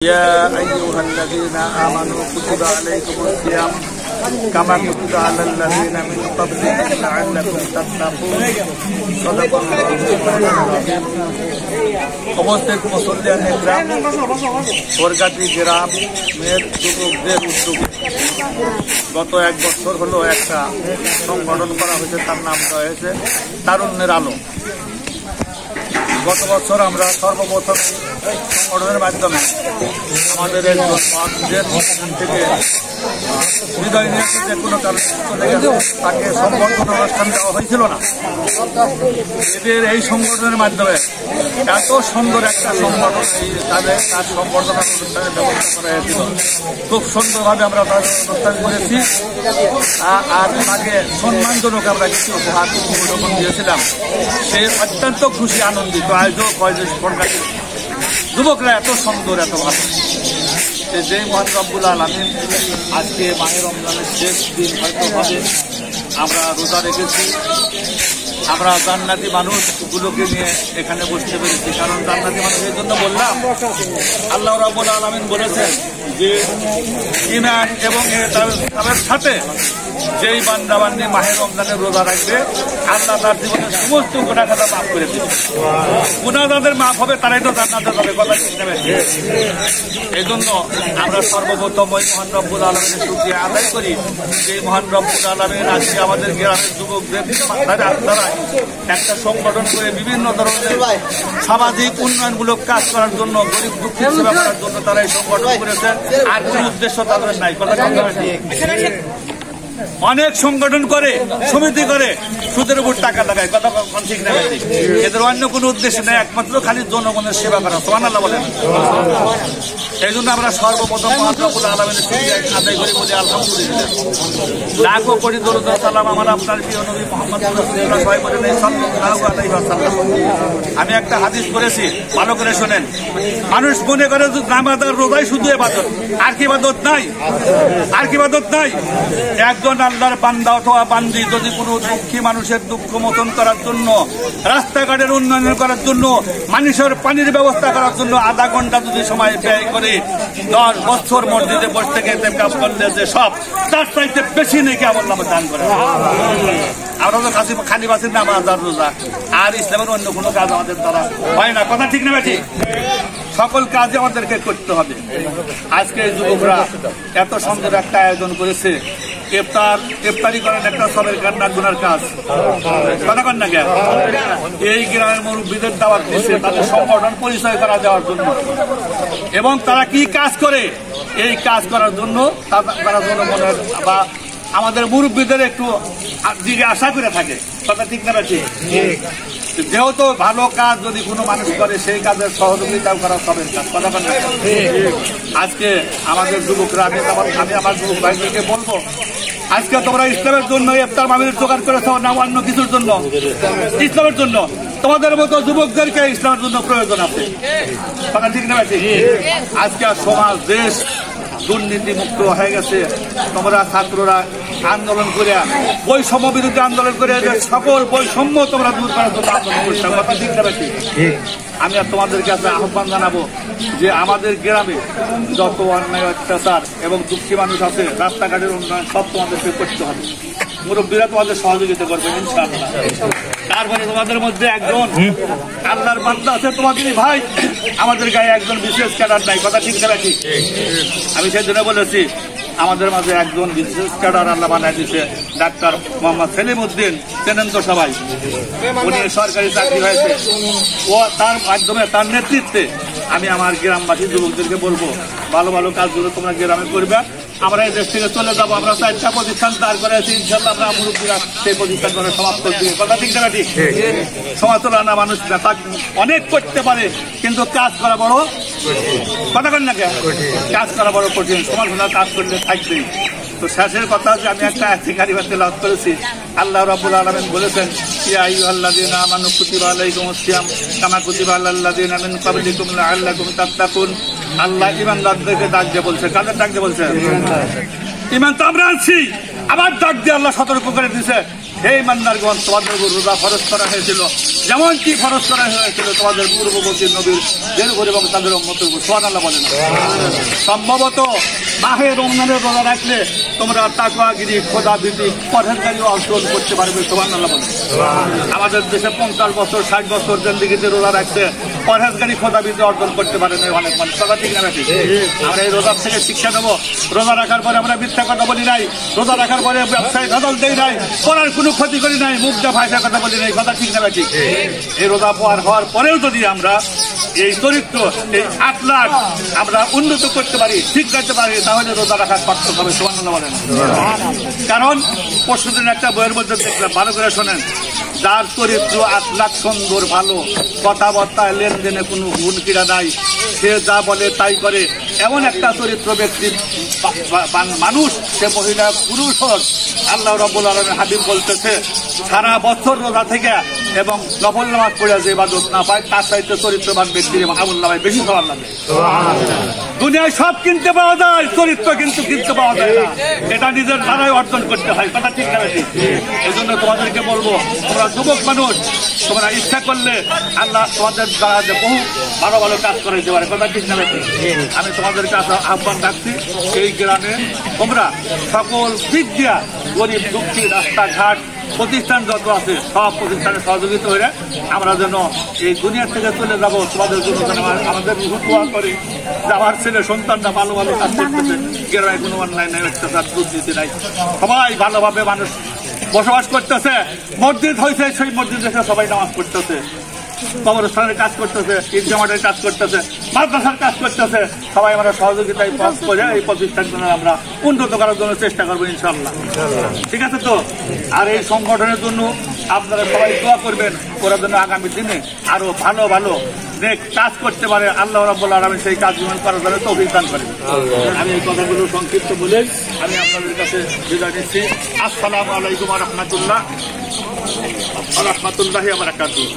يا أيها الذين آمنوا كتب عليكم الصيام كما كتب على الذين من قبلكم لعلكم تتقون صدق الله উপস্থিত মুসল্লিয়ান ইকরাম বরগাটি গ্রামের যুবকদের উদ্যোগে গত এক বছর হলো একটা সংগঠন করা হয়েছে, তার নাম দেওয়া হয়েছে তারুণ্যের আলো। গত বছর আমরা সর্বপ্রথম সংগঠনের মাধ্যমে আমাদের থেকে হৃদয় নিয়ে যে কোনো কারণে চলে গেছে তাকে সংবর্ধনা অনুষ্ঠান দেওয়া হয়েছিল না। এদের এই সংগঠনের মাধ্যমে এত সুন্দর একটা সংগঠন তার সংবর্ধনা অনুষ্ঠানের ব্যবস্থা করা হয়েছিল। খুব সুন্দরভাবে আমরা তাদের অনুষ্ঠান করেছি আর তাকে সম্মানজনক আমরা কিছু উপহার উপস্থাপন দিয়েছিলাম। সে অত্যন্ত খুশি আনন্দিত। আয়োজক সরকারি যুবকরা এত সুন্দর এত ভালো যে মহান রব্বুল আলামিন আজকে মাহে রমজানের শেষ দিন হয়তো ভাবে আমরা রোজা রেখেছি, আমরা জান্নাতি মানুষগুলোকে নিয়ে এখানে বসতে পেরেছি। কারণ জান্নাতি মানুষের জন্য বললাম, আল্লাহ রাব্বুল আলামিন বলেছেন যে ঈমান এবং তার সাথে যেই বান্দা বান্দি মাহে রমজানের রোজা রাখবে আল্লাহ তার জীবনের সমস্ত গুনাহ খাতা মাফ করে দেবে। গুনাহ যাদের মাফ হবে তারাই তো জান্নাতে যাবে, কথা ঠিক নেবে। এই জন্য আমরা সর্বপ্রথম ওই মহান রব্বুল আলামিনের শুকরিয়া আদায় করি যে মহান রব্বুল আলামিন আজকে আমাদের গ্রামের যুবকদের দ্বারা একটা সংগঠন করে বিভিন্ন ধরনের সামাজিক উন্নয়নমূলক কাজ করার জন্য, গরিব দুঃখীর সেবা করার জন্য তারা এই সংগঠন করেছে। আর কোন উদ্দেশ্য তাদের নাই, কথা অনেক সংগঠন করে সমিতি করে সুদের উপর টাকা লাগায়, কথা ঠিক না। এদের অন্য কোনো উদ্দেশ্য নেই, একমাত্র খালি জনগণের সেবা করা। সুবহানাল্লাহ বলেন। এই জন্য আমরা সর্বপ্রথম মহান রব্বুল আলামিনের শুকরিয়া আদায় করি, বলি আলহামদুলিল্লাহ। লাখো কোটি দরুদ ও সালাম আমার আপনার প্রিয় নবী মুহাম্মদ রাসূলুল্লাহ সাল্লাল্লাহু আলাইহি ওয়াসাল্লাম। আমি একটা হাদিস পড়েছি, ভালো করে শোনেন। মানুষ মনে করে যে নামাজ আর রোজাই শুধু ইবাদত, আর কি ইবাদত নাই? আর কি ইবাদত নাই? একজন আল্লাহর বান্দা অথবা বান্দি যদি কোনো দুঃখী মানুষের দুঃখ মোচন করার জন্য, রাস্তাঘাটের উন্নয়ন করার জন্য, মানুষের পানির ব্যবস্থা করার জন্য আধা ঘন্টা যদি সময় ব্যয় করে 10 বছর মসজিদে বসে থেকে কাজ করলে যে সব তার চাইতে বেশি নাকি আমল নামে দান করে। আমরা তো খালি বাসির নামাজ আর রোজা আর ইসলামের অন্য কোনো কাজ আমাদের দ্বারা হয় না, কথা ঠিক না ঠিক? সকল কাজে আমাদেরকে করতে হবে। আজকে যুবকরা এত সুন্দর একটা আয়োজন করেছে, ইফতারি করেন একটা সবের কান্না গুনার কাজ, কথা কন না কেন? এই গ্রামের মুরব্বীদের দাওয়াত দিচ্ছে তাদের সংগঠন পরিচয় করা দেওয়ার জন্য, এবং তারা কি কাজ করে এই কাজ করার জন্য তারা জনগণের বা আমাদের মুরব্বীদের একটু দিকে আশা করে থাকে, কথা ঠিক না ঠিক? যেহেতু ভালো কাজ যদি কোনো মানুষ করে সেই কাজের সহযোগিতাও করা সবের কাজ, কথা বলেন। আজকে আমাদের যুবকরা, আমি আমার যুবক ভাইদেরকে বলবো, আজকে তোমরা ইসলামের জন্য ইফতার মাহফিল জোগাড় করেছ না অন্য কিছুর জন্য? ইসলামের জন্য। তোমাদের মতো যুবকদেরকে ইসলামের জন্য প্রয়োজন আছে, কথা ঠিক না ঠিক? আজকে সমাজ দেশ দুর্নীতি মুক্ত হয়ে গেছে। তোমরা ছাত্ররা আন্দোলন করে, বৈষম্য বিরুদ্ধে আন্দোলন করে সকল বৈষম্য তোমরা দূর করার জন্য আন্দোলন করছো, কথা ঠিক না ঠিক? আমি আর তোমাদের কাছে আহ্বান জানাবো যে আমাদের গ্রামে যত অন্যায় অত্যাচার এবং দুঃখী মানুষ আছে, রাস্তাঘাটের উন্নয়ন সব তোমাদেরকে করতে হবে। মুরব্বীরা তোমাদের সহযোগিতা করবেন ইনশাআল্লাহ। তারপরে তোমাদের মধ্যে একজন আল্লাহর বান্দা আছে, তোমাদেরই ভাই, আমাদের গায়ে একজন বিশেষ ক্যাডার নাই, কথা ঠিক না ঠিক? আমি সেজন্য বলেছি আমাদের মাঝে একজন বিশেষ ক্যাডার আল্লাহ বানায় দিচ্ছে, ডাক্তার মোহাম্মদ সেলিমউদ্দিন, চেনেন তো সবাই। উনি সরকারি চাকরি হয়েছে, ও তার মাধ্যমে তার নেতৃত্বে আমি আমার গ্রামবাসী যুবকদেরকে বলবো ভালো ভালো কাজগুলো তোমরা গ্রামে করবে। আমরা এই দেশ থেকে চলে যাবো, আমরা 4টা প্রতিষ্ঠান দাঁড় করে আছি, ইনশাল্লাহ আমরা মুরব্বীরা সেই প্রতিষ্ঠান করে সমাপ্ত দিই, কথা ঠিক না ঠিক? সমাজ না মানুষরা অনেক করতে পারে কিন্তু কাজ করা বড়, কথা বলেন না কেন? কাজ করা বড় কঠিন, সমাজ কাজ করলে থাকবেই। তো শেষের কথা যে আমি একটা কারিগর তেলাওয়াত করেছি, আল্লাহ রাব্বুল আলামিন বলেছেন ইয়া আইয়ুহাল্লাযীনা আমানু কুতিবা আলাইকুমুস সিয়াম কামা কুতিবা আলাল্লাযীনা মিন ক্বাবলিকুম লাআল্লাকুম তাত্তাকুন। আল্লাহ ঈমানদারদেরকে ডাক দিয়ে বলছে, কাদের ডাক দিয়ে বলছে? ঈমান তো আমরা আছি, আবার ডাক দিয়ে আল্লাহ সতর্ক করে দিয়েছে হে ইমানদারগণ, তোমাদের উপর রোজা ফরজ করা হয়েছিল যেমন কি ফরজ করা হয়েছিল তোমাদের পূর্ববর্তী নবীর দের উপর এবং তাদের উম্মতের উপর। সুবহানাল্লাহ বলেন। সম্ভবত মাহে রমজানের রোজা রাখলে তোমরা তাকওয়াগিরি, খোদাভীতি, পরহেজগারি অর্জন করতে পারবে। সুবহানাল্লাহ বলেন। আমাদের দেশে 50 বছর 60 বছর জিন্দেগিতে রোজা রাখতে পরহেজগারি, খোদাভীতি অর্জন করতে পারে না অনেক মানুষ। কথা ঠিক না ঠিক? আমরা এই রোজার থেকে শিক্ষা নেবো। রোজা রাখার পরে আমরা মিথ্যা কথা বলি নাই, রোজা রাখার পরে ব্যবসায় ধদল দেই নাই, পড়ার কোনো ক্ষতি করি নাই, মুখ দিয়ে ভাষা কথা বলি নাই। কথা ঠিক না ঠিক? এই রোজা পার হওয়ার পরেও যদি আমরা এই চরিত্র, এই আখলাক আমরা উন্নত করতে পারি, ঠিক করতে পারি, তাহলে রোজা রাখার পার্থক্য হবে। সুবহানাল্লাহ বলেন। কারণ পরশুদিন একটা বইয়ের মধ্যে দেখলাম, ভালো করে শোনেন, যার চরিত্র আখলাক সুন্দর, ভালো, কথাবার্তায় লেনদেনে কোনো হুমকিরা নাই, সে যা বলে তাই করে, এমন একটা চরিত্র ব্যক্তির মানুষ, সে মহিলা পুরুষ হোক, আল্লাহ রাব্বুল আলামিন হাবিব বলতেছে সারা বছর রোজা থেকে এবং নফল নামাজ পড়ে যে ইবাদত না পায়, তার চাইতে চরিত্রবান ব্যক্তির আমুল্লাহ বেশি সওয়াব লাগে। দুনিয়ায় সব কিনতে পাওয়া যায়, চরিত্র কিন্তু কিনতে পাওয়া যায় না। এটা নিজের দ্বারাই অর্জন করতে হয়। কথা ঠিক না ঠিক? এই জন্য তোমাদেরকে বলবো, তোমরা যুবক মানুষ, তোমরা ইচ্ছা করলে আল্লাহ তোমাদের দ্বারা বহু ভালো ভালো কাজ করে দিতে পারে। কথা ঠিক না ঠিক? আমি তোমাদেরকে আহ্বান রাখছি, এই গ্রামে তোমরা সকল দিক দিয়া গরিব দুঃখী, রাস্তাঘাট, প্রতিষ্ঠান যত আছে সব প্রতিষ্ঠানে সহযোগিতা হয়ে আমরা যেন এই দুনিয়া থেকে চলে যাব। তোমাদের জন্য যেন আমাদের দোয়া করি যে আমার ছেলে সন্তানরা ভালো ভালো কাজ করতেছে, গ্রামে কোনো অনলাইন নাই, অত্যাচার, দুর্নীতি নাই, সবাই ভালোভাবে মানুষ বসবাস করতেছে। মসজিদ হয়েছে, সেই মসজিদ দেখে সবাই নামাজ পড়তেছে, কবরস্থানের কাজ করতেছে, ঈদগাহ মাঠের কাজ করতেছে, মাদ্রাসার কাজ করতেছে। সবাই আমরা সহযোগিতায় করে এই প্রতিষ্ঠানগুলো আমরা উন্নত করার জন্য চেষ্টা করবো ইনশাআল্লাহ। ঠিক আছে তো? আর এই সংগঠনের জন্য আপনারা সবাই দোয়া করবেন, ওরা যেন আগামী দিনে আরো ভালো ভালো কাজ করতে পারে। আল্লাহ রাব্বুল আলামিন সেই কাজগুলো করার জন্য তৌফিক দান করেন। আমি এই কথাগুলো সংক্ষিপ্ত বলে আমি আপনাদের কাছে বিদায় নিচ্ছি। আসসালামু আলাইকুম ওয়া রাহমাতুল্লাহি ওয়া বারাকাতুহু।